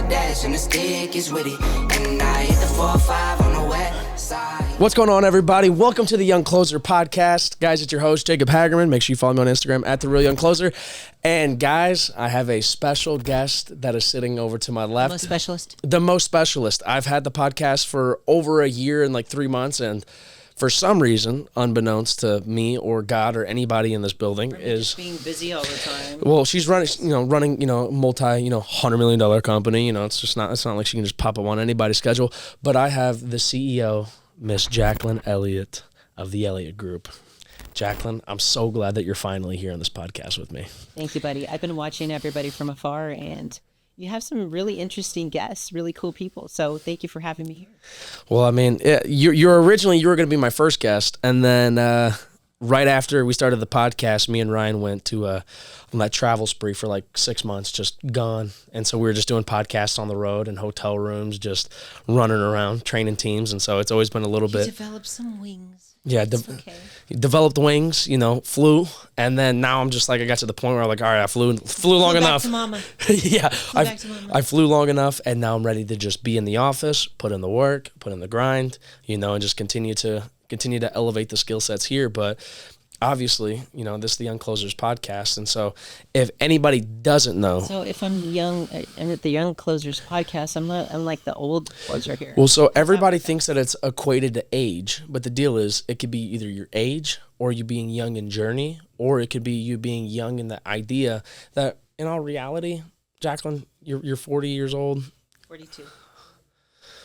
a dash and the stick is with it. And I hit the 4-5 on the west side. What's going on, everybody? Welcome to the Young Closer podcast. Guys, it's your host, Jacob Hagerman. Make sure you follow me on Instagram at The Real Young Closer. And guys, I have a special guest that is sitting over to my left. Most specialist? The most specialist. I've had the podcast for over a year and like 3 months, and for some reason, unbeknownst to me or God or anybody in this building, Just being busy all the time. Well, she's running multi, $100 million company. It's not like she can just pop up on anybody's schedule. But I have the CEO, Miss Jacqueline Elliott of the Elliott Group. Jacqueline, I'm so glad that you're finally here on this podcast with me. Thank you, buddy. I've been watching everybody from afar, and you have some really interesting guests, really cool people. So thank you for having me here. Well, I mean, you were going to be my first guest, and then right after we started the podcast, me and Ryan went to on that travel spree for like 6 months, just gone. And so we were just doing podcasts on the road and hotel rooms, just running around, training teams. And so it's always been a little bit. Developed some wings. Yeah, okay. Developed wings, flew, and then now I'm just like, I got to the point where I'm like, all right, I flew long enough. Back to mama. Yeah, back to mama. I flew long enough, and now I'm ready to just be in the office, put in the work, put in the grind, and just continue to elevate the skill sets here. But obviously, this is the Young Closers podcast, and so if anybody doesn't know, so if I'm young, I'm at the Young Closers podcast. I'm like the old closer here. Well, so everybody thinks that it's equated to age, but the deal is it could be either your age or you being young in journey, or it could be you being young in the idea that in all reality, Jacqueline, you're 40 years old. 42.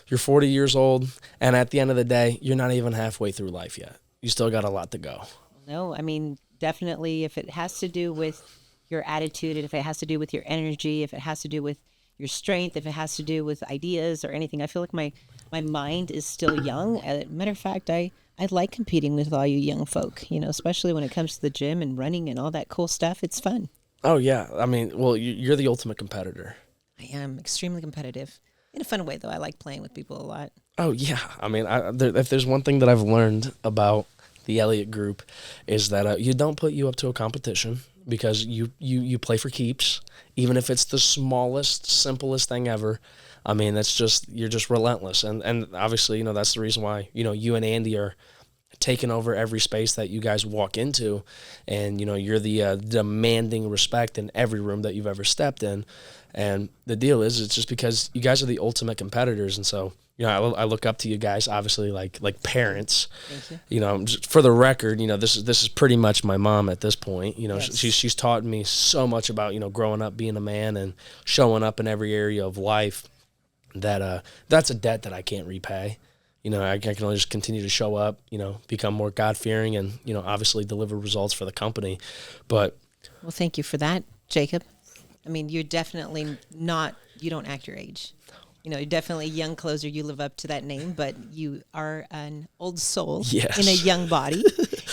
You're 40 years old, and at the end of the day, you're not even halfway through life yet. You still got a lot to go. No, I mean, definitely if it has to do with your attitude, and if it has to do with your energy, if it has to do with your strength, if it has to do with ideas or anything, I feel like my mind is still young. Matter of fact, I like competing with all you young folk, especially when it comes to the gym and running and all that cool stuff. It's fun. Oh, yeah. I mean, well, you're the ultimate competitor. I am extremely competitive. In a fun way, though. I like playing with people a lot. Oh, yeah. I mean, if there's one thing that I've learned about the Elliott Group is that you don't put you up to a competition because you play for keeps, even if it's the smallest, simplest thing ever. I mean, you're just relentless. And obviously, that's the reason why, you and Andy are taking over every space that you guys walk into. And, you're the demanding respect in every room that you've ever stepped in. And the deal is, it's just because you guys are the ultimate competitors. And so, I look up to you guys, obviously, like parents. Thank you. Just for the record, this is pretty much my mom at this point. Yes. She's taught me so much about, growing up, being a man, and showing up in every area of life. That's a debt that I can't repay. I can only just continue to show up, become more God-fearing, and obviously deliver results for the company. But well, thank you for that, Jacob. I mean, you're definitely you don't act your age. You're definitely a young closer. You live up to that name, but you are an old soul in a young body.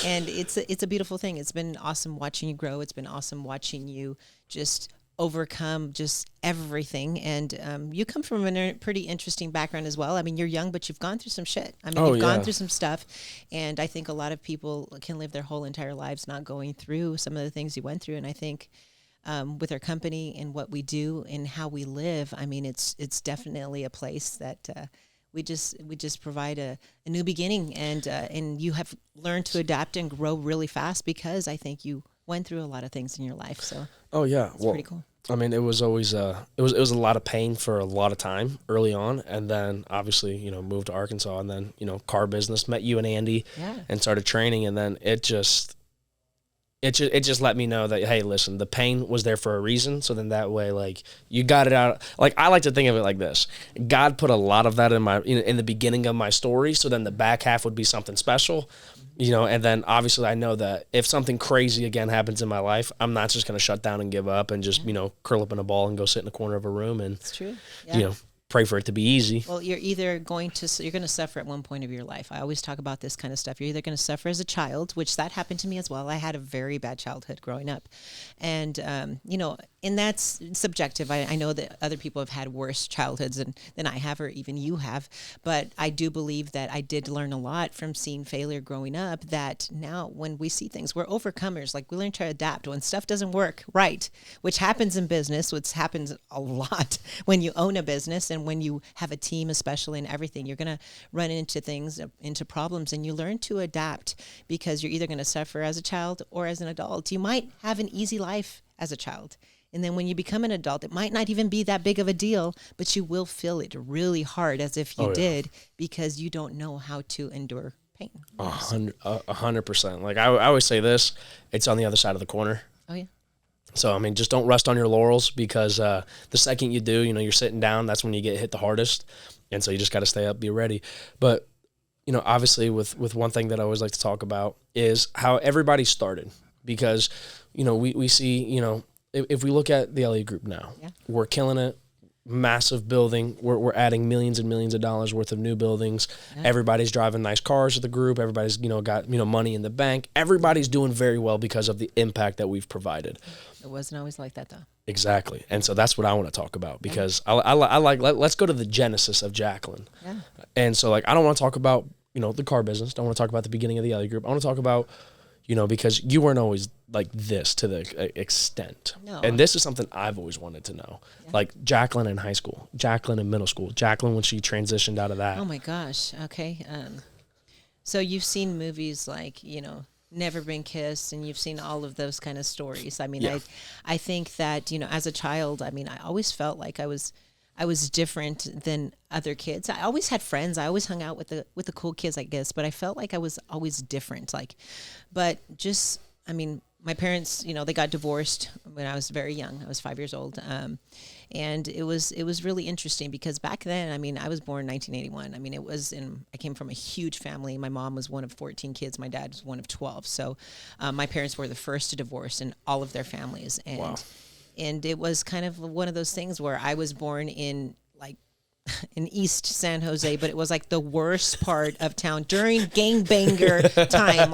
And it's a beautiful thing. It's been awesome watching you grow. It's been awesome watching you just overcome just everything. And you come from a pretty interesting background as well. I mean, you're young, but you've gone through some shit. I mean, you've gone through some stuff. And I think a lot of people can live their whole entire lives not going through some of the things you went through. And I think with our company and what we do and how we live, I mean, it's definitely a place that we just provide a new beginning, and you have learned to adapt and grow really fast because I think you went through a lot of things in your life. So it's pretty cool. I mean, it was always it was a lot of pain for a lot of time early on, and then obviously moved to Arkansas, and then car business, met you and Andy, and started training, and then it just let me know that, hey, listen, the pain was there for a reason. So then that way, like, you got it out. Like, I like to think of it like this: God put a lot of that in the beginning of my story. So then the back half would be something special, and then obviously I know that if something crazy again happens in my life, I'm not just going to shut down and give up and just, curl up in a ball and go sit in a corner of a room and, it's true. Yeah. Pray for it to be easy. Well, you're going to suffer at one point of your life. I always talk about this kind of stuff. You're either going to suffer as a child, which that happened to me as well. I had a very bad childhood growing up. And, and that's subjective. I know that other people have had worse childhoods than I have, or even you have. But I do believe that I did learn a lot from seeing failure growing up, that now when we see things, we're overcomers. Like, we learn to adapt when stuff doesn't work right, which happens in business, which happens a lot when you own a business and when you have a team, especially, and everything. You're going to run into things, into problems, and you learn to adapt, because you're either going to suffer as a child or as an adult. You might have an easy life as a child, and then when you become an adult, it might not even be that big of a deal, but you will feel it really hard, as if you did, because you don't know how to endure pain. 100%. Like, I always say this, it's on the other side of the corner. Oh, yeah. So, I mean, just don't rest on your laurels, because the second you do, you're sitting down, that's when you get hit the hardest. And so you just got to stay up, be ready. But, obviously with one thing that I always like to talk about is how everybody started. Because, we see, if we look at the Elliott Group now, we're killing it. Massive building. We're adding millions and millions of dollars worth of new buildings. Yeah. Everybody's driving nice cars at the group. Everybody's, got, money in the bank. Everybody's doing very well because of the impact that we've provided. It wasn't always like that, though. Exactly. And so that's what I want to talk about, because I like, let's go to the genesis of Jacqueline. Yeah. And so, I don't want to talk about, the car business. Don't want to talk about the beginning of the Elliott Group. I want to talk about, because you weren't always like this to the extent. No. And this is something I've always wanted to know. Yeah. Like Jacqueline in high school, Jacqueline in middle school, Jacqueline when she transitioned out of that. Oh my gosh. Okay. So you've seen movies like, Never Been Kissed, and you've seen all of those kind of stories. I mean, I think that, as a child, I mean, I always felt like I was different than other kids. I always had friends. I always hung out with the cool kids, I guess, but I felt like I was always different. My parents, they got divorced when I was very young. I was 5 years old. And it was really interesting, because back then, I mean, I was born in 1981. I mean, I came from a huge family. My mom was one of 14 kids. My dad was one of 12. So my parents were the first to divorce in all of their families. And wow. And it was kind of one of those things where I was born in East San Jose, but it was like the worst part of town during gangbanger time.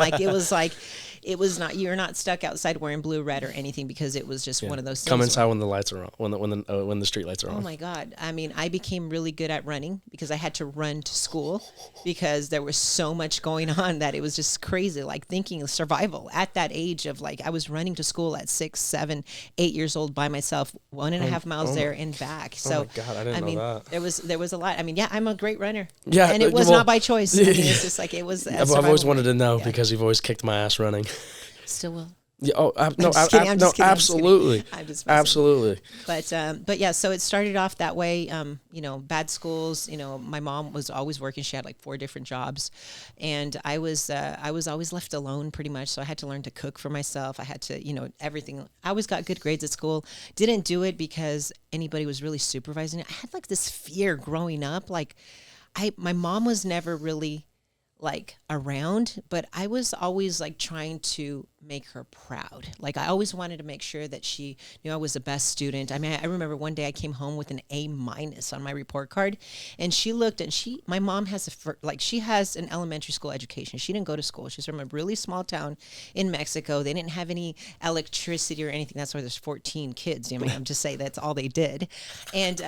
It was not, you're not stuck outside wearing blue, red, or anything, because it was just one of those things. Come inside when the lights are on, when the street lights are on. Oh my God. I mean, I became really good at running, because I had to run to school, because there was so much going on that it was just crazy. Like, thinking of survival at that age of I was running to school at 6, 7, 8 years old by myself, 1.5 miles there and back. So, oh my God, I didn't know that. There was a lot. I mean, I'm a great runner. Yeah. And it was not by choice. I mean, it's just it was. I've always wanted to know, because you've always kicked my ass running. Still will. Yeah. Oh, no. Absolutely. Absolutely. But yeah. So it started off that way. Bad schools. My mom was always working. She had 4 different jobs, and I was always left alone pretty much. So I had to learn to cook for myself. I had to, everything. I always got good grades at school. Didn't do it because anybody was really supervising it. I had this fear growing up. My mom was never really around, but I was always trying to make her proud. I always wanted to make sure that she knew I was the best student. I mean, I remember one day I came home with an A- on my report card, and she looked, and my mom has she has an elementary school education. She didn't go to school. She's from a really small town in Mexico. They didn't have any electricity or anything. That's why there's 14 kids. I'm just saying that's all they did. And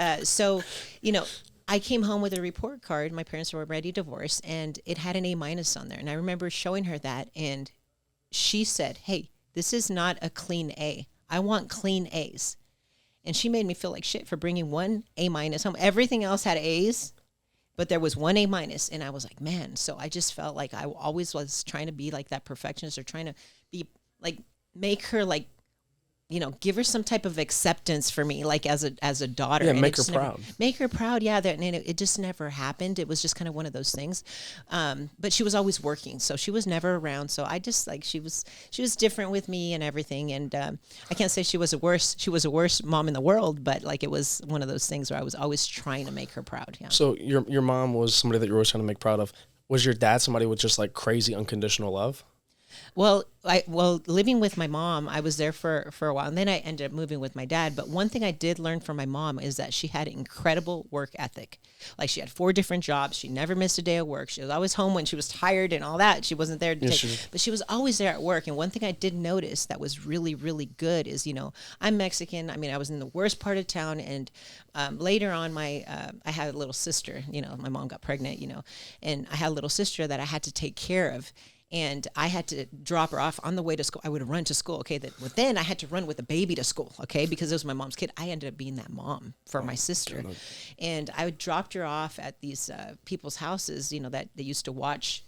I came home with a report card. My parents were already divorced, and it had an A- on there. And I remember showing her that, and she said, "Hey, this is not a clean A. I want clean A's." And she made me feel like shit for bringing one A- home. Everything else had A's, but there was one A-. And I was like, man. So I just felt like I always was trying to be that perfectionist, or trying to be make her give her some type of acceptance for me, as a daughter. Yeah, make her proud. Make her proud, yeah. And it just never happened. It was just kind of one of those things. But she was always working, so she was never around. So I just she was different with me and everything. And I can't say she was a worse mom in the world, but it was one of those things where I was always trying to make her proud. Yeah. So your mom was somebody that you were always trying to make proud of. Was your dad somebody with just crazy unconditional love? Well, living with my mom, I was there for a while, and then I ended up moving with my dad. But one thing I did learn from my mom is that she had incredible work ethic. Like, she had 4 different jobs. She never missed a day of work. She was always home when she was tired and all that. She wasn't there to but she was always there at work. And one thing I did notice that was really, really good is, I'm Mexican. I mean, I was in the worst part of town, and later on, I had a little sister. My mom got pregnant. And I had a little sister that I had to take care of. And I had to drop her off on the way to school. I would run to school, okay? But then I had to run with the baby to school, okay? Because it was my mom's kid. I ended up being that mom for my sister. And I dropped her off at these people's houses, that they used to watch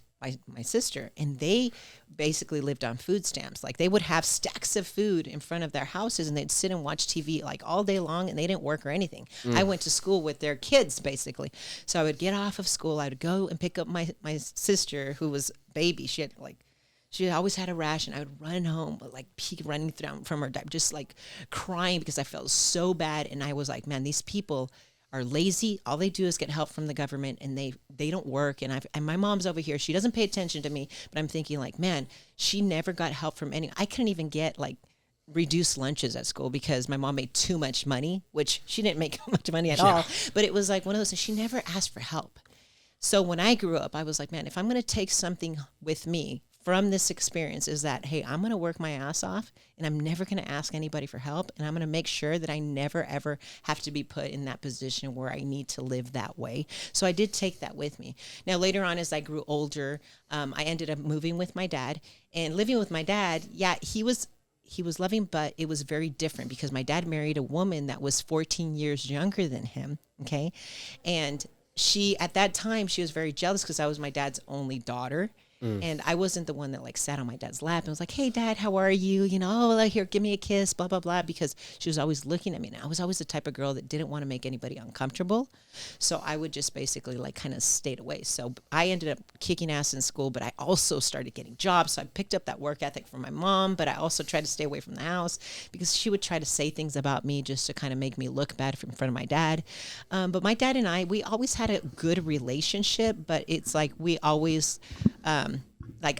my sister. And they basically lived on food stamps. Like, they would have stacks of food in front of their houses, and they'd sit and watch TV like all day long, and they didn't work or anything. I went to school with their kids, basically. So I would get off of school. I would go and pick up my sister, who was baby. She always had a rash, and I would run home, but running from her diaper, just like crying because I felt so bad. And I was like, man, these people are lazy. All they do is get help from the government, and they don't work. And my mom's over here. She doesn't pay attention to me, but I'm thinking like, man, she never got help from any. I couldn't even get reduced lunches at school because my mom made too much money, which she didn't make much money at all. But it was like one of those things. She never asked for help. So when I grew up, I was like, man, if I'm going to take something with me from this experience, is that, hey, I'm going to work my ass off, and I'm never going to ask anybody for help. And I'm going to make sure that I never, ever have to be put in that position where I need to live that way. So I did take that with me. Now, later on, as I grew older, I ended up moving with my dad. And living with my dad, he was loving, but it was very different because my dad married a woman that was 14 years younger than him. Okay. And at that time, she was very jealous because I was my dad's only daughter. And I wasn't the one that sat on my dad's lap and was like, hey, Dad, how are you? Here, give me a kiss, blah, blah, blah, because she was always looking at me. And I was always the type of girl that didn't want to make anybody uncomfortable. So I would just basically kind of stayed away. So I ended up kicking ass in school, but I also started getting jobs. So I picked up that work ethic from my mom, but I also tried to stay away from the house because she would try to say things about me just to kind of make me look bad in front of my dad. But my dad and we always had a good relationship, but it's like we always...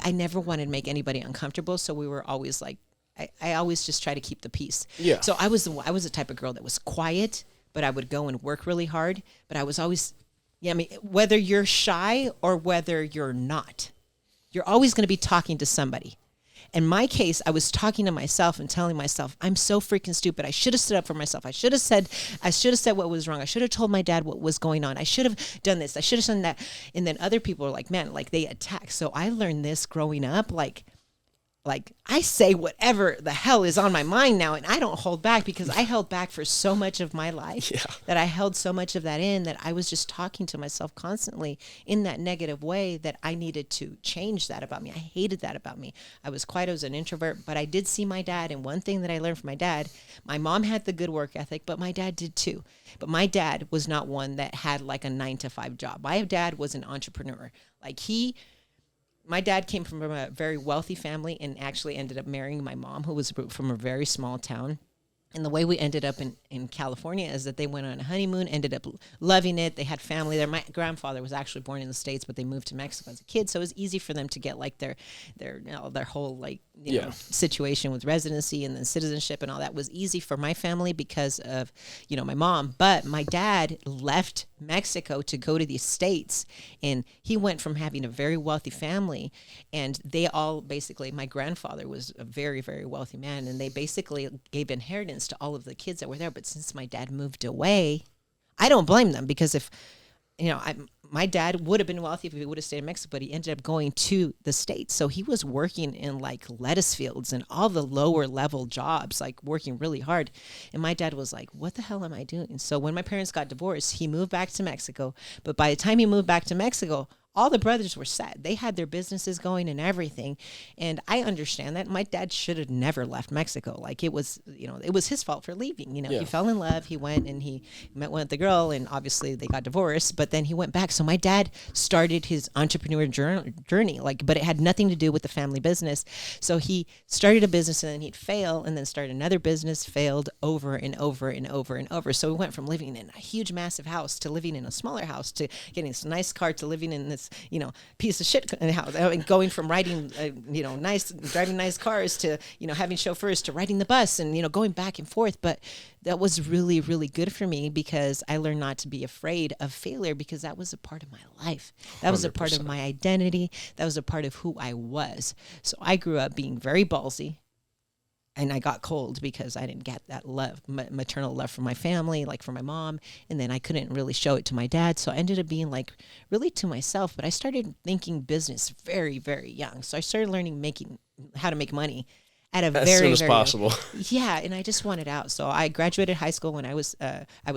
I never wanted to make anybody uncomfortable, so we were always I always just try to keep the peace. Yeah. So I was the type of girl that was quiet, but I would go and work really hard. But I was always, whether you're shy or whether you're not, you're always going to be talking to somebody. In my case, I was talking to myself and telling myself, I'm so freaking stupid. I should have stood up for myself. I should have said what was wrong. I should have told my dad what was going on. I should have done this. I should have done that. And then other people are like, man, they attack. So I learned this growing up, I say whatever the hell is on my mind now, and I don't hold back because I held back for so much of my life that I held so much of that in that I was just talking to myself constantly in that negative way that I needed to change that about me. I hated that about me. I was an introvert, but I did see my dad, and one thing that I learned from my dad, my mom had the good work ethic, but my dad did too. But my dad was not one that had a 9-to-5 job. My dad was an entrepreneur. My dad came from a very wealthy family and actually ended up marrying my mom, who was from a very small town. And the way we ended up in California is that they went on a honeymoon, ended up loving it. They had family there. My grandfather was actually born in the States, but they moved to Mexico as a kid. So it was easy for them to get their whole situation with residency and then citizenship and all that was easy for my family because of, my mom. But my dad left Mexico to go to the States, and he went from having a very wealthy family, and they all basically, my grandfather was a very, very wealthy man, and they basically gave inheritance to all of the kids that were there. But since my dad moved away, I don't blame them because if, my dad would have been wealthy if he would have stayed in Mexico, but he ended up going to the States. So he was working in lettuce fields and all the lower level jobs, working really hard. And my dad was like, what the hell am I doing? So when my parents got divorced, he moved back to Mexico. But by the time he moved back to Mexico, all the brothers were set. They had their businesses going and everything. And I understand that. My dad should have never left Mexico. It was, it was his fault for leaving. He fell in love. He went and he met with the girl, and obviously they got divorced, but then he went back. So my dad started his entrepreneur journey, but it had nothing to do with the family business. So he started a business and then he'd fail and then started another business, failed over and over and over and over. So we went from living in a huge, massive house to living in a smaller house to getting this nice car to living in this piece of shit house. I mean, going from riding, driving nice cars to, having chauffeurs to riding the bus and, going back and forth. But that was really, really good for me because I learned not to be afraid of failure because that was a part of my life. That was a part of my identity. That was a part of who I was. So I grew up being very ballsy. And I got cold because I didn't get that love, maternal love from my family, like from my mom. And then I couldn't really show it to my dad. So I ended up being like really to myself. But I started thinking business very, very young. So I started learning how to make money at a as very, soon as very possible. Yeah. And I just wanted out. So I graduated high school when I was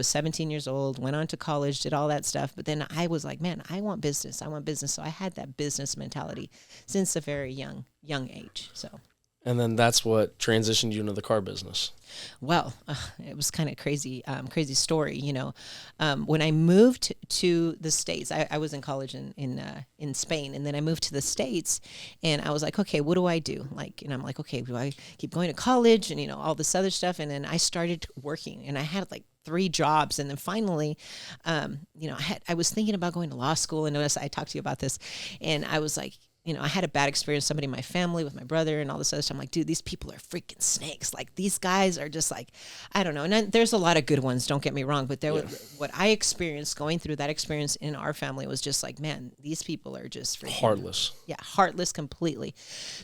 17 years old, went on to college, did all that stuff. But then I was like, man, I want business. So I had that business mentality since a very young age. So. And then that's what transitioned you into the car business. Well, it was kind of crazy story. When I moved to the States, I was in college in Spain, and then I moved to the States, and I was like, okay, what do I do? And I'm like, okay, do I keep going to college and all this other stuff? And then I started working, and I had like 3 jobs, and then finally, I was thinking about going to law school, and notice I talked to you about this, and I was like, I had a bad experience, somebody in my family with my brother and all this other stuff. I'm like, dude, these people are freaking snakes. Like, these guys are just like, I don't know. And there's a lot of good ones, don't get me wrong. But what I experienced going through that experience in our family was just like, man, these people are just freaking heartless. Yeah, heartless completely.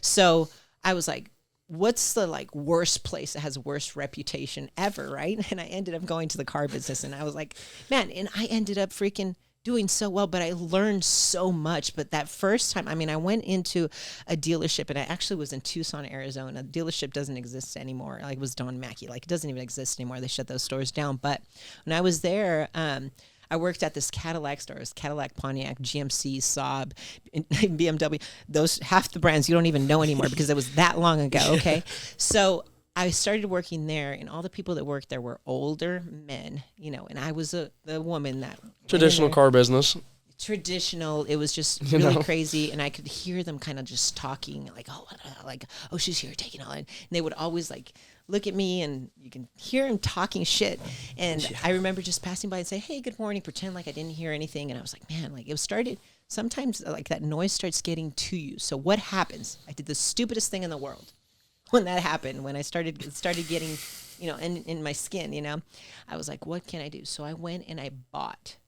So I was like, what's the worst place that has worst reputation ever, right? And I ended up going to the car business, and I was like, man, and I ended up freaking doing so well, but I learned so much. But that first time, I went into a dealership, and I actually was in Tucson, Arizona. The dealership doesn't exist anymore. It was Don Mackey. It doesn't even exist anymore. They shut those stores down. But when I was there, I worked at this Cadillac store. It was Cadillac, Pontiac, GMC, Saab, BMW. Those half the brands you don't even know anymore because it was that long ago. Okay, so I started working there, and all the people that worked there were older men, and I was the woman that Traditional car business. Traditional. It was just really crazy, and I could hear them kind of just talking, oh, she's here taking all, and they would always look at me, and you can hear him talking shit. And I remember just passing by and say, hey, good morning, pretend like I didn't hear anything, and I was like, man, it started. Sometimes that noise starts getting to you. So what happens? I did the stupidest thing in the world. When that happened, when I started getting, in my skin, I was like, what can I do? So I went and I bought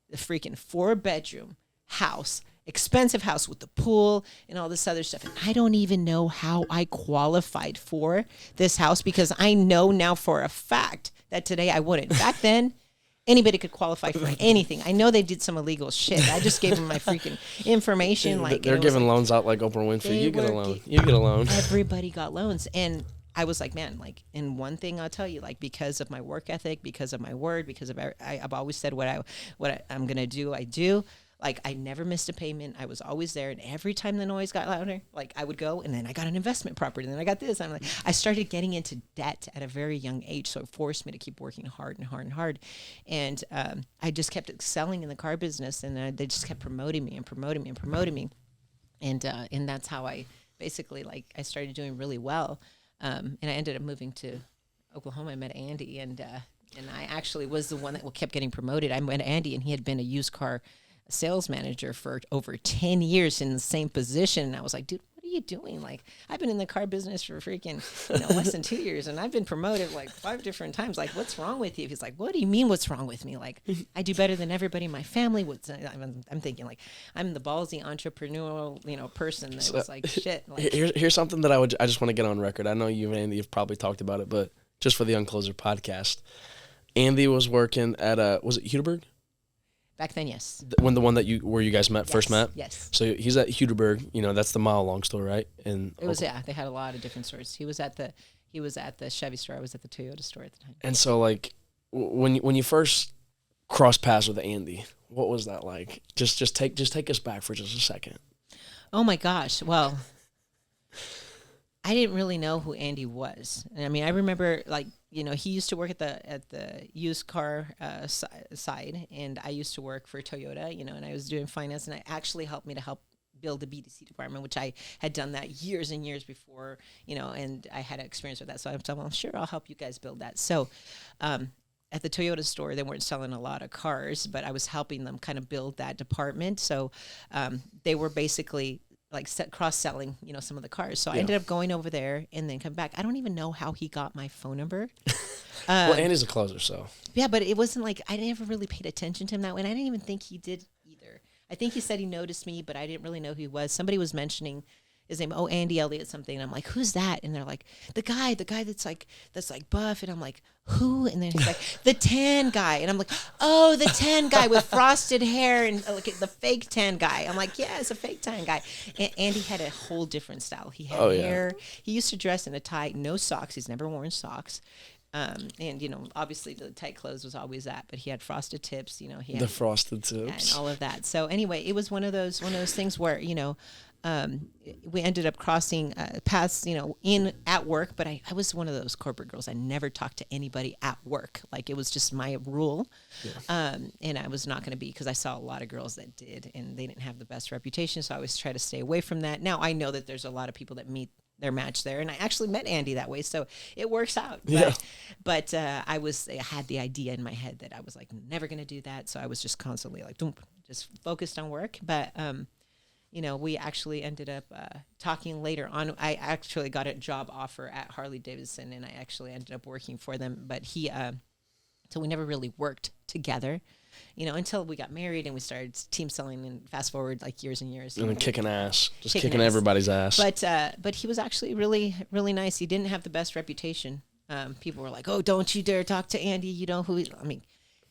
the freaking 4-bedroom house, expensive house with the pool and all this other stuff. And I don't even know how I qualified for this house because I know now for a fact that today I wouldn't. Back then, anybody could qualify for anything. I know they did some illegal shit. I just gave them my freaking information. They're giving loans out like Oprah Winfrey. You get a loan. You get a loan. Everybody got loans. And I was like, man, and one thing I'll tell you, because of my work ethic, because of my word, because of I've always said what I'm going to do, I do. I never missed a payment. I was always there. And every time the noise got louder, I would go, and then I got an investment property, and then I got this. I started getting into debt at a very young age. So it forced me to keep working hard and hard and hard. And I just kept excelling in the car business, and they just kept promoting me and promoting me and promoting me. And that's how I basically, I started doing really well. And I ended up moving to Oklahoma. I met Andy, and I actually was the one that kept getting promoted. I met Andy, and he had been a used car sales manager for over 10 years in the same position. And I was like, dude, what are you doing? I've been in the car business for freaking, less than 2 years, and I've been promoted 5 different times. What's wrong with you? He's like, what do you mean what's wrong with me? I do better than everybody in my family. I'm thinking I'm the ballsy entrepreneurial, person that was shit. Here's something that I just want to get on record. I know you and Andy have probably talked about it, but just for the Uncloser podcast, Andy was working at was it Huderberg? Back then, yes. When the one where you guys first met? Yes. So he's at Huderberg, that's the mile long store, right? And it was, they had a lot of different stores. He was at the Chevy store. I was at the Toyota store at the time. And so when you first crossed paths with Andy, what was that like? Just take us back for just a second. Oh my gosh. Well, I didn't really know who Andy was. I remember he used to work at the used car side, and I used to work for Toyota, and I was doing finance, and I actually helped build the BDC department, which I had done that years and years before, and I had experience with that. So I'm sure I'll help you guys build that. So at the Toyota store, they weren't selling a lot of cars, but I was helping them kind of build that department. So they were basically like cross-selling, some of the cars. So I ended up going over there and then come back. I don't even know how he got my phone number. Well, Andy's a closer, so. Yeah, but it wasn't like, I never really paid attention to him that way. And I didn't even think he did either. I think he said he noticed me, but I didn't really know who he was. Somebody was mentioning his name, Andy Elliott something. And I'm like, who's that? And they're like, the guy that's like buff. And I'm like, who? And then he's like, the tan guy. And I'm like, oh, the tan guy with frosted hair and the fake tan guy. I'm like, yeah, it's a fake tan guy. And Andy had a whole different style. He had hair. He used to dress in a tie, no socks. He's never worn socks. And obviously the tight clothes was always that, but he had frosted tips. He had the frosted tips and all of that. So anyway, it was one of those things where we ended up crossing paths, in at work. But I was one of those corporate girls. I never talked to anybody at work. Like, it was just my rule. Yeah. And I was not going to be, because I saw a lot of girls that did, and they didn't have the best reputation. So I always try to stay away from that. Now I know that there's a lot of people that meet their match there, and I actually met Andy that way, so it works out. But I had the idea in my head that I was like never going to do that, so I was just constantly like just focused on work. But we actually ended up talking later on. I actually got a job offer at Harley Davidson, and I actually ended up working for them. But so we never really worked together, until we got married and we started team selling, and fast forward like years and years. And then kicking everybody's ass. But he was actually really, really nice. He didn't have the best reputation. People were like, oh, don't you dare talk to Andy. You know who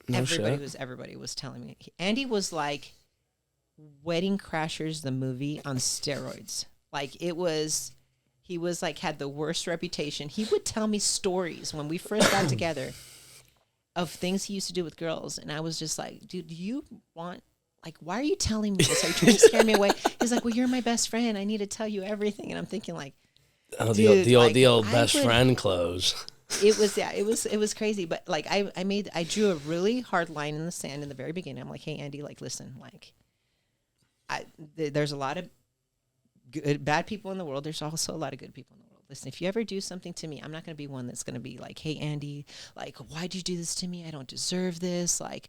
everybody was telling me. Andy was like Wedding Crashers, the movie, on steroids. Like, he was like, had the worst reputation. He would tell me stories when we first got together of things he used to do with girls. And I was just like, dude, do you want, like, why are you telling me this? Are you trying to scare me away? He's like, well, you're my best friend. I need to tell you everything. And I'm thinking like, the old best friend clothes. It was crazy. But like, I drew a really hard line in the sand in the very beginning. I'm like, hey, Andy, like, listen, like, there's a lot of bad people in the world. There's also a lot of good people in the world. Listen, if you ever do something to me, I'm not going to be one that's going to be like, hey, Andy, like, why'd you do this to me? I don't deserve this. Like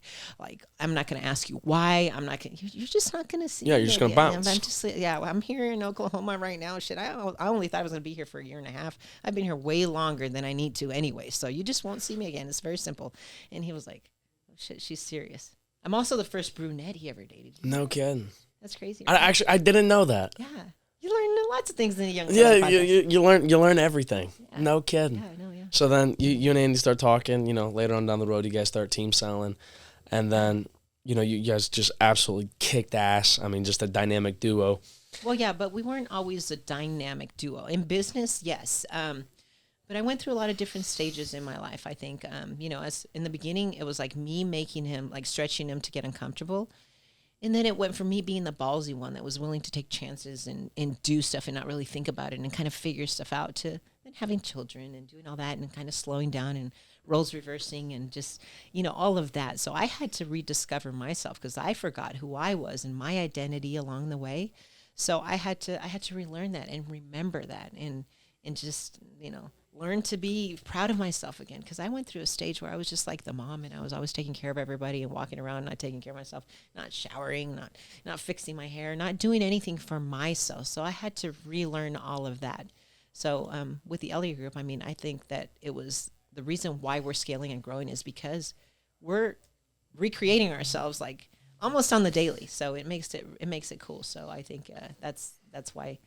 I'm not going to ask you why. I'm not going to, you're just not going to see. Yeah, you're just going to bounce. I'm here in Oklahoma right now. Shit, I only thought I was going to be here for a year and a half. I've been here way longer than I need to anyway. So you just won't see me again. It's very simple. And he was like, oh shit, she's serious. I'm also the first brunette he ever dated. No kidding. That's crazy. Right? I didn't know that. Yeah. You learn lots of things in a young. Yeah, you learn everything. Yeah. No kidding. Yeah, I know. Yeah. So then you and Andy start talking. Later on down the road, you guys start team selling, and then you guys just absolutely kicked ass. I mean, just a dynamic duo. Well, yeah, but we weren't always a dynamic duo in business. Yes, but I went through a lot of different stages in my life. I think, as in the beginning, it was like me making him, like stretching him to get uncomfortable. And then it went from me being the ballsy one that was willing to take chances and do stuff and not really think about it and kind of figure stuff out, to then having children and doing all that and kind of slowing down and roles reversing and just, all of that. So I had to rediscover myself because I forgot who I was and my identity along the way. So I had to relearn that and remember that and just, learn to be proud of myself again. Because I went through a stage where I was just like the mom, and I was always taking care of everybody and walking around, not taking care of myself, not showering, not fixing my hair, not doing anything for myself. So I had to relearn all of that. So with the Elliott Group, I mean, I think that it was the reason why we're scaling and growing is because we're recreating ourselves like almost on the daily. So it makes it cool. So I think that's why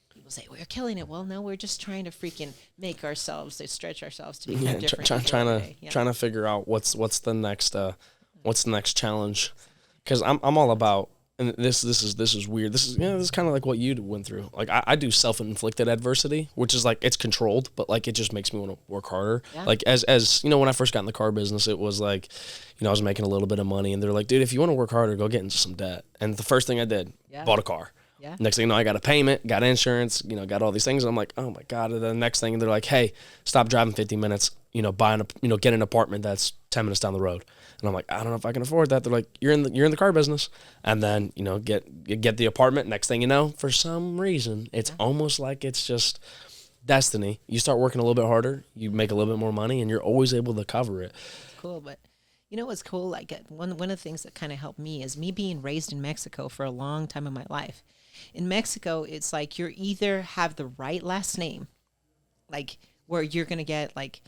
people say we're killing it. Well, no, we're just trying to freaking make ourselves, to stretch ourselves to be different. Trying to figure out what's the next challenge, because I'm all about, and this is weird. This is kind of like what you went through. Like I do self-inflicted adversity, which is like it's controlled, but like it just makes me want to work harder. Yeah. Like as when I first got in the car business, it was like, I was making a little bit of money, and they're like, dude, if you want to work harder, go get into some debt. And the first thing I did, bought a car. Yeah. Next thing you know, I got a payment, got insurance, got all these things. And I'm like, oh my God. And the next thing, they're like, hey, stop driving 50 minutes, get an apartment that's 10 minutes down the road. And I'm like, I don't know if I can afford that. They're like, you're in the car business. And then, get the apartment. Next thing you know, for some reason, it's almost like it's just destiny. You start working a little bit harder, you make a little bit more money, and you're always able to cover it. Cool, but you know what's cool? Like one of the things that kind of helped me is me being raised in Mexico for a long time in my life. In Mexico, it's like you're either have the right last name, like where you're gonna get like,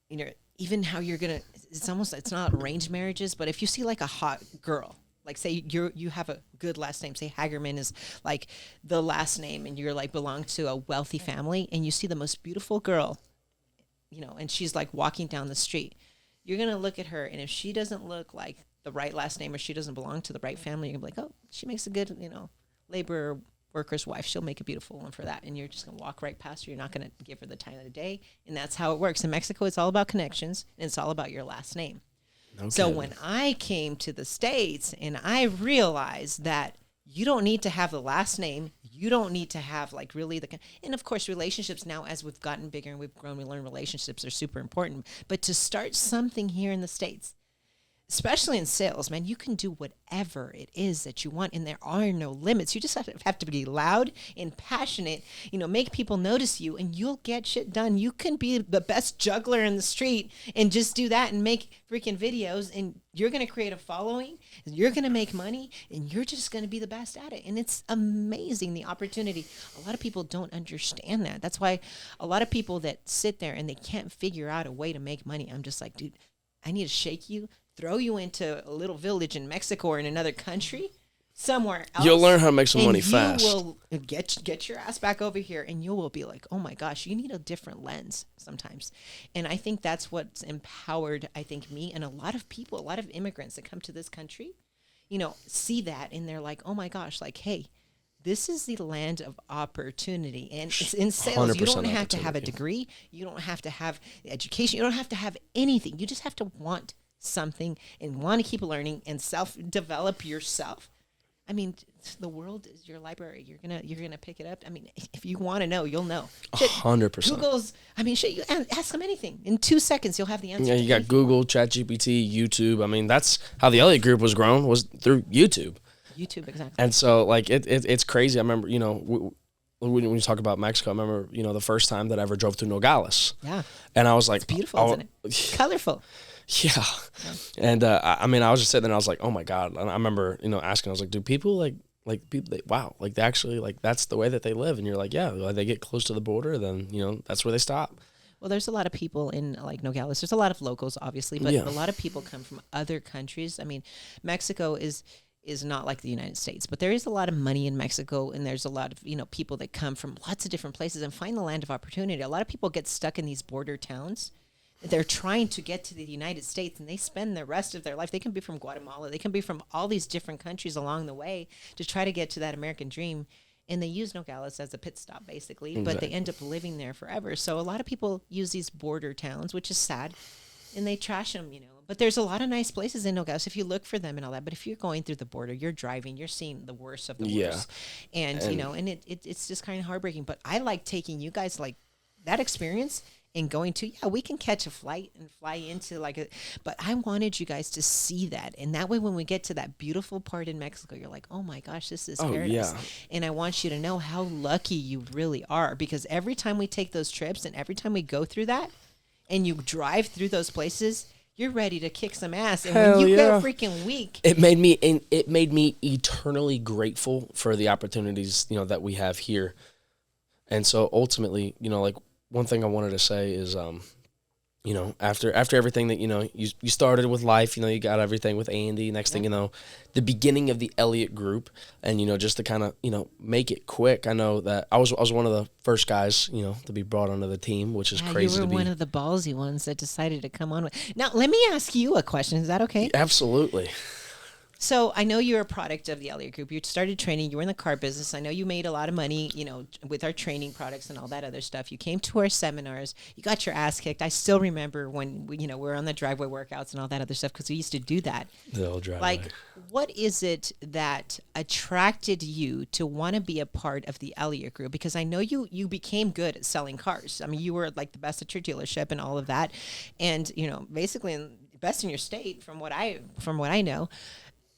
you know, even how you're gonna. It's not arranged marriages, but if you see like a hot girl, like say you have a good last name, say Hagerman is like the last name, and you're like belong to a wealthy family, and you see the most beautiful girl, you know, and she's like walking down the street, you're going to look at her, and if she doesn't look like the right last name or she doesn't belong to the right family, you're going to be like, oh, she makes a good, you know, labor worker's wife. She'll make a beautiful one for that. And you're just going to walk right past her. You're not going to give her the time of the day. And that's how it works. In Mexico, it's all about connections, and it's all about your last name. Okay. So when I came to the States and I realized that you don't need to have the last name, you don't need to have like really and of course relationships now, as we've gotten bigger and we've grown, we learn relationships are super important. But to start something here in the States, especially in sales, man, you can do whatever it is that you want, and there are no limits. You just have to be loud and passionate, you know, make people notice you, and you'll get shit done. You can be the best juggler in the street and just do that and make freaking videos, and you're going to create a following, and you're going to make money, and you're just going to be the best at it. And it's amazing, the opportunity. A lot of people don't understand that. That's why a lot of people that sit there and they can't figure out a way to make money. I'm just like, dude, I need to shake you, throw you into a little village in Mexico or in another country, somewhere else. You'll learn how to make some money fast. You will get your ass back over here, and you will be like, oh my gosh, you need a different lens sometimes. And I think that's what's empowered, I think, me and a lot of people, a lot of immigrants that come to this country, you know, see that, and they're like, oh my gosh, like, hey, this is the land of opportunity. And it's in sales. You don't have to have a degree. You don't have to have education. You don't have to have anything. You just have to want something and want to keep learning and self-develop yourself. I mean, the world is your library. You're gonna pick it up. I mean, if you want to know, you'll know. 100%. Google's. I mean, shit. You ask them anything in 2 seconds, you'll have the answer. Yeah, you got Google, ChatGPT, YouTube. I mean, that's how the Elliott Group was grown, was through YouTube. YouTube, exactly. And so, like, it's crazy. I remember, you know, when you talk about Mexico, I remember, you know, the first time that I ever drove through Nogales. Yeah. And I was like, it's beautiful, isn't it? Colorful. Yeah. And I mean, I was just sitting there and I was like, oh my God. And I remember, you know, asking, I was like, do people people, wow, like they actually, like, that's the way that they live. And you're like, yeah, like, they get close to the border, then, you know, that's where they stop. Well, there's a lot of people in like Nogales. There's a lot of locals, obviously, but a lot of people come from other countries. I mean, Mexico is not like the United States, but there is a lot of money in Mexico, and there's a lot of, you know, people that come from lots of different places and find the land of opportunity. A lot of people get stuck in these border towns. They're trying to get to the United States, and they spend the rest of their life. They can be from Guatemala. They can be from all these different countries along the way to try to get to that American dream. And they use Nogales as a pit stop, basically, but they end up living there forever. So a lot of people use these border towns, which is sad, and they trash them, you know. But there's a lot of nice places in Nogales if you look for them and all that. But if you're going through the border, you're driving, you're seeing the worst of the worst. And you know, and it's just kind of heartbreaking. But I like taking you guys like that experience and going to, we can catch a flight and fly into but I wanted you guys to see that. And that way, when we get to that beautiful part in Mexico, you're like, oh my gosh, this is paradise. Yeah. And I want you to know how lucky you really are, because every time we take those trips and every time we go through that and you drive through those places, you're ready to kick some ass. And when you get freaking weak, it made me eternally grateful for the opportunities, you know, that we have here. And so ultimately, you know, like, one thing I wanted to say is, you know, after everything that, you know, you started with life, you know, you got everything with Andy. Next thing you know, the beginning of the Elliott Group, and, you know, just to kind of, you know, make it quick. I know that I was one of the first guys, you know, to be brought onto the team, which is crazy. You were one of the ballsy ones that decided to come on with. Now, let me ask you a question. Is that okay? Absolutely. So I know you're a product of the Elliott Group. You started training. You were in the car business. I know you made a lot of money, you know, with our training products and all that other stuff. You came to our seminars. You got your ass kicked. I still remember when we, you know, we're on the driveway workouts and all that other stuff, because we used to do that. The old driveway. Like, what is it that attracted you to want to be a part of the Elliott Group? Because I know you became good at selling cars. I mean, you were like the best at your dealership and all of that, and you know, basically best in your state from what I know.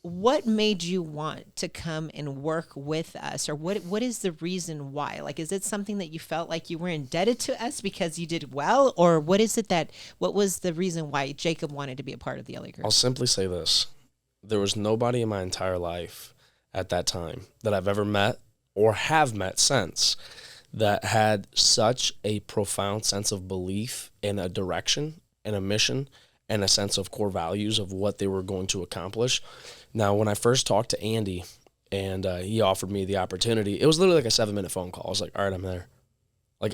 what made you want to come and work with us, or what is the reason why? Like, is it something that you felt like you were indebted to us because you did well, or what was the reason why Jacob wanted to be a part of the Elliott Group? I'll simply say this. There was nobody in my entire life at that time that I've ever met or have met since that had such a profound sense of belief in a direction and a mission and a sense of core values of what they were going to accomplish. Now, when I first talked to Andy and he offered me the opportunity, it was literally like a 7-minute phone call. I was like, all right, I'm there. Like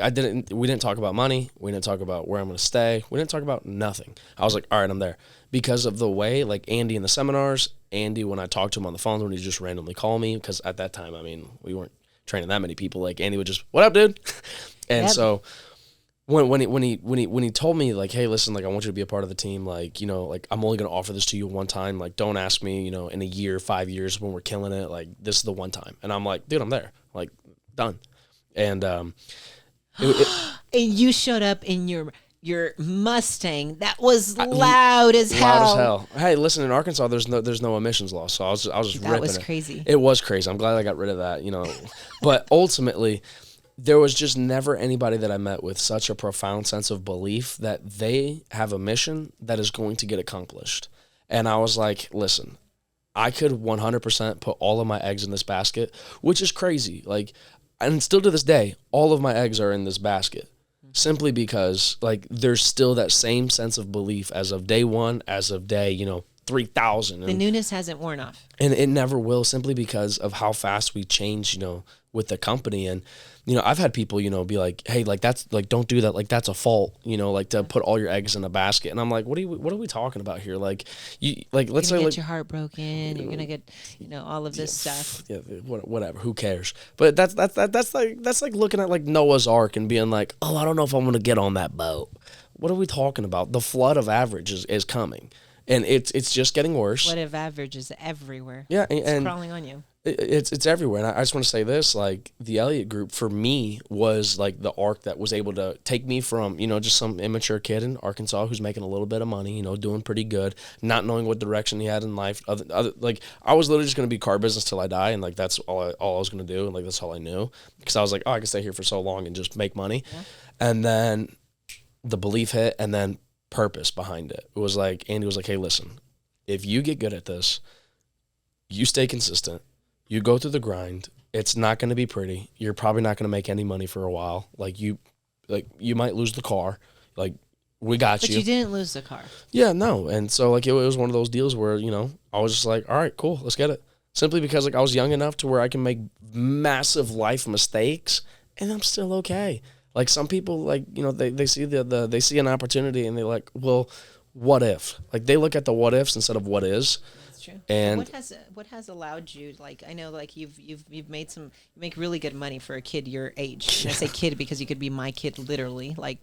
we didn't talk about money. We didn't talk about where I'm going to stay. We didn't talk about nothing. I was like, all right, I'm there. Because of the way, like Andy in the seminars, Andy, when I talked to him on the phone, when he just randomly called me, because at that time, I mean, we weren't training that many people. Like Andy would just, what up, dude? And so when he told me like, hey, listen, like I want you to be a part of the team, like, you know, like I'm only gonna offer this to you one time, like don't ask me, you know, in a year, 5 years when we're killing it, like this is the one time. And I'm like, dude, I'm there, like done. And and you showed up in your Mustang that was loud as hell. Loud as hell. Hey, listen, in Arkansas, there's no emissions law, so I was just ripping it. That was crazy. It was crazy. I'm glad I got rid of that, you know. But ultimately, there was just never anybody that I met with such a profound sense of belief that they have a mission that is going to get accomplished. And I was like, listen, I could 100% put all of my eggs in this basket, which is crazy. Like, and still to this day, all of my eggs are in this basket. Simply because, like, there's still that same sense of belief as of day one, as of day, 3,000. The newness hasn't worn off. And it never will, simply because of how fast we change, with the company. And, I've had people, be like, hey, like, that's, like, don't do that. Like, that's a fault, like, to put all your eggs in a basket. And I'm like, what are we talking about here? Like, let's say, get your heart broken. You're going to get, all of this stuff. Yeah, whatever. Who cares? But that's like looking at, like, Noah's Ark and being like, oh, I don't know if I'm going to get on that boat. What are we talking about? The flood of average is coming. And it's just getting worse. Flood of average is everywhere. Yeah. It's crawling on you. It's everywhere. And I just want to say this, like, the Elliott Group for me was like the arc that was able to take me from, just some immature kid in Arkansas who's making a little bit of money, doing pretty good, not knowing what direction he had in life. Like, I was literally just going to be car business till I die. And like, that's all I was going to do. And like, that's all I knew, because I was like, oh, I can stay here for so long and just make money. Yeah. And then the belief hit, and then purpose behind it. It was like, Andy was like, hey, listen, if you get good at this, you stay consistent, you go through the grind, it's not going to be pretty. You're probably not going to make any money for a while. You might lose the car. Like, we got you. But you didn't lose the car. Yeah, no. And so, like, it was one of those deals where, I was just like, all right, cool, let's get it. Simply because, like, I was young enough to where I can make massive life mistakes, and I'm still okay. Like, some people, like, they see they see an opportunity and they're like, well, what if? Like, they look at the what ifs instead of what is. That's true. And what has allowed you, like, I know, like, you make really good money for a kid your age. And I say kid because you could be my kid literally. Like,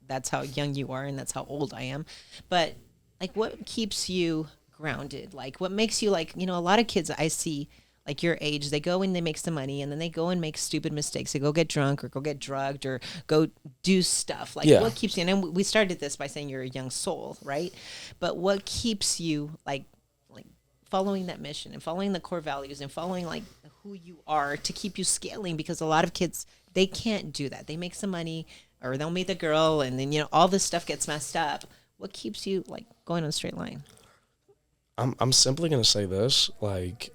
that's how young you are and that's how old I am. But, like, what keeps you grounded? Like, what makes you, like, a lot of kids I see, like your age, they go and they make some money and then they go and make stupid mistakes. They go get drunk or go get drugged or go do stuff. Like, what keeps you, and we started this by saying you're a young soul, right? But what keeps you, like following that mission and following the core values and following, like, who you are to keep you scaling? Because a lot of kids, they can't do that. They make some money or they'll meet the girl and then, all this stuff gets messed up. What keeps you, like, going on a straight line? I'm simply going to say this, like,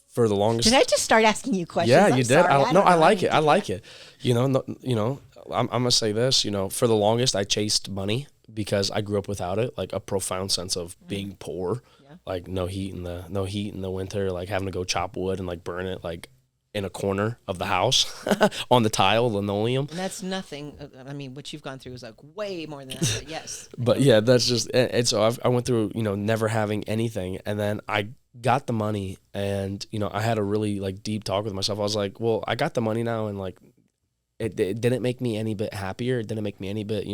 for the longest. Did I just start asking you questions? Yeah, you did. I like it. I like it. I'm gonna say this. For the longest, I chased money because I grew up without it, like a profound sense of being poor, like no heat in the winter, like having to go chop wood and like burn it like in a corner of the house on the tile linoleum. And that's nothing. I mean, what you've gone through is like way more than that. But yes. But yeah, that's just. And so I went through never having anything, and then I got the money, and I had a really like deep talk with myself. I was like, well, I got the money now, and like it didn't make me any bit happier. It didn't make me any bit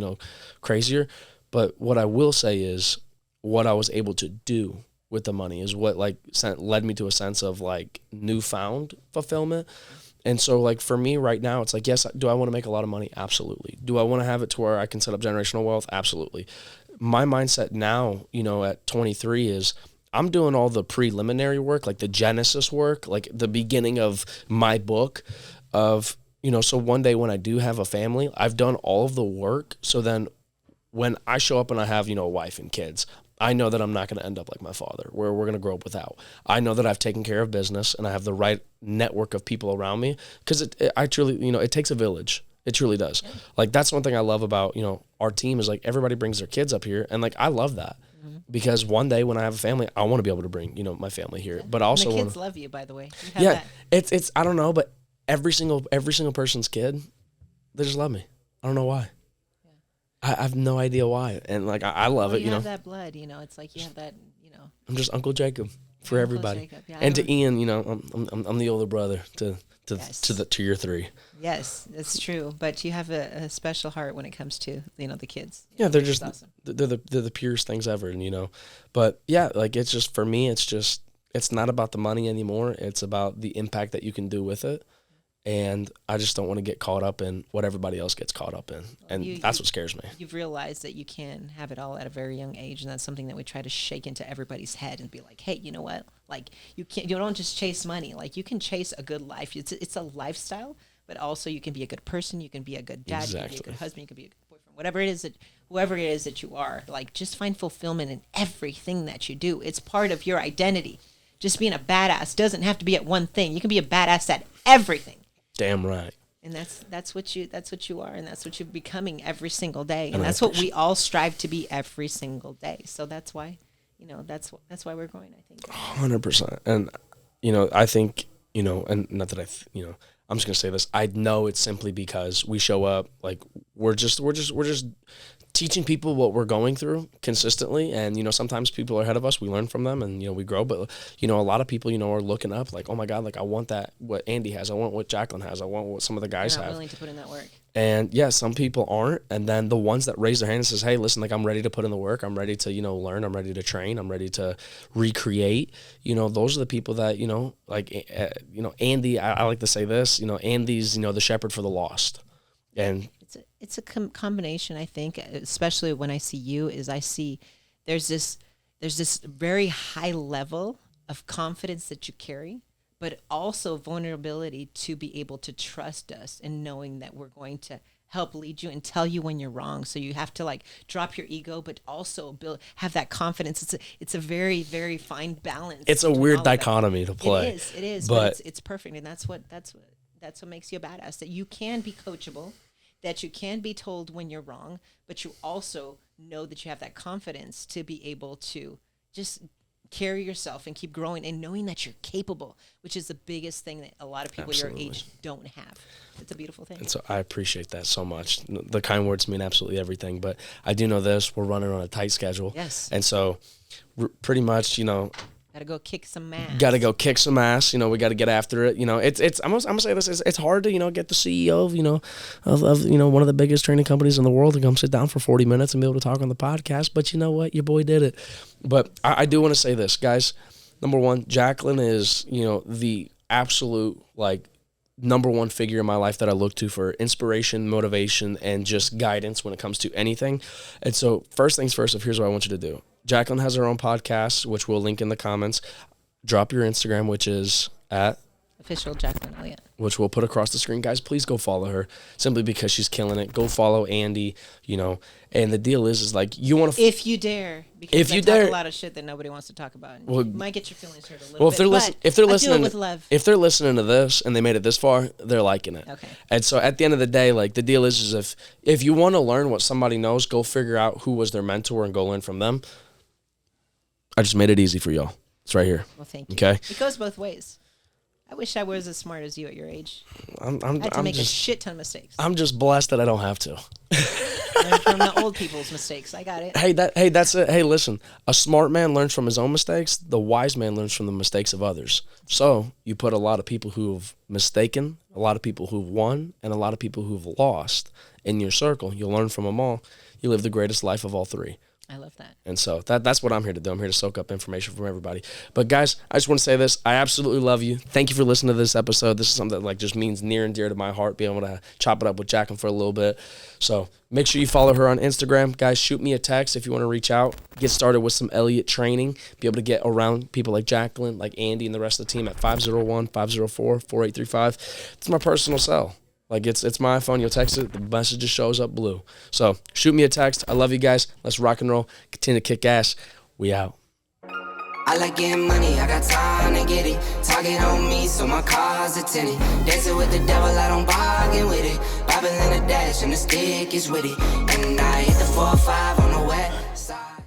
crazier. But what I will say is what I was able to do with the money is what like led me to a sense of like newfound fulfillment. And so like for me right now, it's like, yes, do I want to make a lot of money? Absolutely. Do I want to have it to where I can set up generational wealth? Absolutely. My mindset now, at 23 is I'm doing all the preliminary work, like the genesis work, like the beginning of my book of, so one day when I do have a family, I've done all of the work. So then when I show up and I have, a wife and kids, I know that I'm not going to end up like my father, where we're going to grow up without. I know that I've taken care of business and I have the right network of people around me, because I truly, it takes a village. It truly does. Yeah. Like, that's one thing I love about, our team is like everybody brings their kids up here. And like, I love that, because one day when I have a family, I want to be able to bring, my family here, but also and the kids love you, by the way. It's, I don't know, but every single person's kid, they just love me. I don't know why. I have no idea why. And like, I love it, you have that blood, it's like you have that, I'm just Uncle Jacob for everybody. Jacob. Yeah, and to Ian, I'm the older brother to your three. Yes, it's true. But you have a special heart when it comes to, the kids. Yeah, they're just awesome. They're the purest things ever, and but yeah, like, it's just, for me, it's not about the money anymore. It's about the impact that you can do with it. And I just don't want to get caught up in what everybody else gets caught up in. And that's what scares me. You've realized that you can have it all at a very young age, and that's something that we try to shake into everybody's head and be like, hey, you know what? Like, you don't just chase money. Like, you can chase a good life. It's a lifestyle, but also you can be a good person. You can be a good dad. Exactly. You can be a good husband. You can be a good boyfriend. Whoever it is that you are, like, just find fulfillment in everything that you do. It's part of your identity. Just being a badass doesn't have to be at one thing. You can be a badass at everything. Damn right. And that's what you are, and that's what you're becoming every single day, and that's what we all strive to be every single day. So that's why, that's why we're growing, I think. 100%. And I think, and not that I'm just gonna say this. I know it's simply because we show up, like, we're just teaching people what we're going through consistently. And, sometimes people are ahead of us. We learn from them and, we grow. But, a lot of people, are looking up like, oh, my God, like, I want that, what Andy has. I want what Jacqueline has. I want what some of the guys have. They're not willing to put in that work. And, yeah, some people aren't. And then the ones that raise their hand and says, hey, listen, like, I'm ready to put in the work. I'm ready to, learn. I'm ready to train. I'm ready to recreate. Those are the people that, like, Andy, I like to say this, Andy's, the shepherd for the lost. And it's a combination, I think, especially when I see you, is I see there's this very high level of confidence that you carry, but also vulnerability to be able to trust us and knowing that we're going to help lead you and tell you when you're wrong. So you have to, like, drop your ego, but also have that confidence. It's a very, very fine balance. It's a weird dichotomy to play. It is, but it's perfect, and that's what makes you a badass. That you can be coachable, that you can be told when you're wrong, but you also know that you have that confidence to be able to just carry yourself and keep growing, and knowing that you're capable, which is the biggest thing that a lot of people your age don't have. It's a beautiful thing. And so I appreciate that so much. The kind words mean absolutely everything, but I do know this, we're running on a tight schedule. Yes. And so pretty much, Gotta go kick some ass. We got to get after it. I'm gonna say this. It's hard to, get the CEO of one of the biggest training companies in the world to come sit down for 40 minutes and be able to talk on the podcast. But you know what? Your boy did it. But I do want to say this, guys. Number one, Jacqueline is, the absolute, like, number one figure in my life that I look to for inspiration, motivation, and just guidance when it comes to anything. And so first things first, here's what I want you to do. Jacqueline has her own podcast, which we'll link in the comments. Drop your Instagram, which is at official Jacqueline Elliott, which we'll put across the screen. Guys, please go follow her simply because she's killing it. Go follow Andy, and the deal is like, you want to... if you dare. Because if you dare. Talk a lot of shit that nobody wants to talk about. Well, you might get your feelings hurt a little bit. If they're listening, with love. If they're listening to this and they made it this far, they're liking it. Okay. And so at the end of the day, like, the deal is if you want to learn what somebody knows, go figure out who was their mentor and go learn from them. I just made it easy for y'all. It's right here. Well, thank you. Okay. It goes both ways. I wish I was as smart as you at your age. I had to make a shit ton of mistakes. I'm just blessed that I don't have to. Learn from the old people's mistakes. I got it. Hey, that's it. Hey, listen. A smart man learns from his own mistakes. The wise man learns from the mistakes of others. So you put a lot of people who've mistaken, a lot of people who've won, and a lot of people who've lost in your circle. You'll learn from them all. You live the greatest life of all three. I love that. And so that's what I'm here to do. I'm here to soak up information from everybody. But guys, I just want to say this. I absolutely love you. Thank you for listening to this episode. This is something that like just means near and dear to my heart, being able to chop it up with Jacqueline for a little bit. So make sure you follow her on Instagram. Guys, shoot me a text if you want to reach out. Get started with some Elliott training. Be able to get around people like Jacqueline, like Andy, and the rest of the team at 501-504-4835. It's my personal cell. Like, it's my iPhone. You'll text it. The message just shows up blue. So shoot me a text. I love you guys. Let's rock and roll. Continue to kick ass. We out. I like getting money, I got time to get it. Target on me, so my car's a tinted. Dancing with the devil, I don't bargain with it. Bobbing in the dash, and the stick is with it. And I hit the 4-5 on the west side.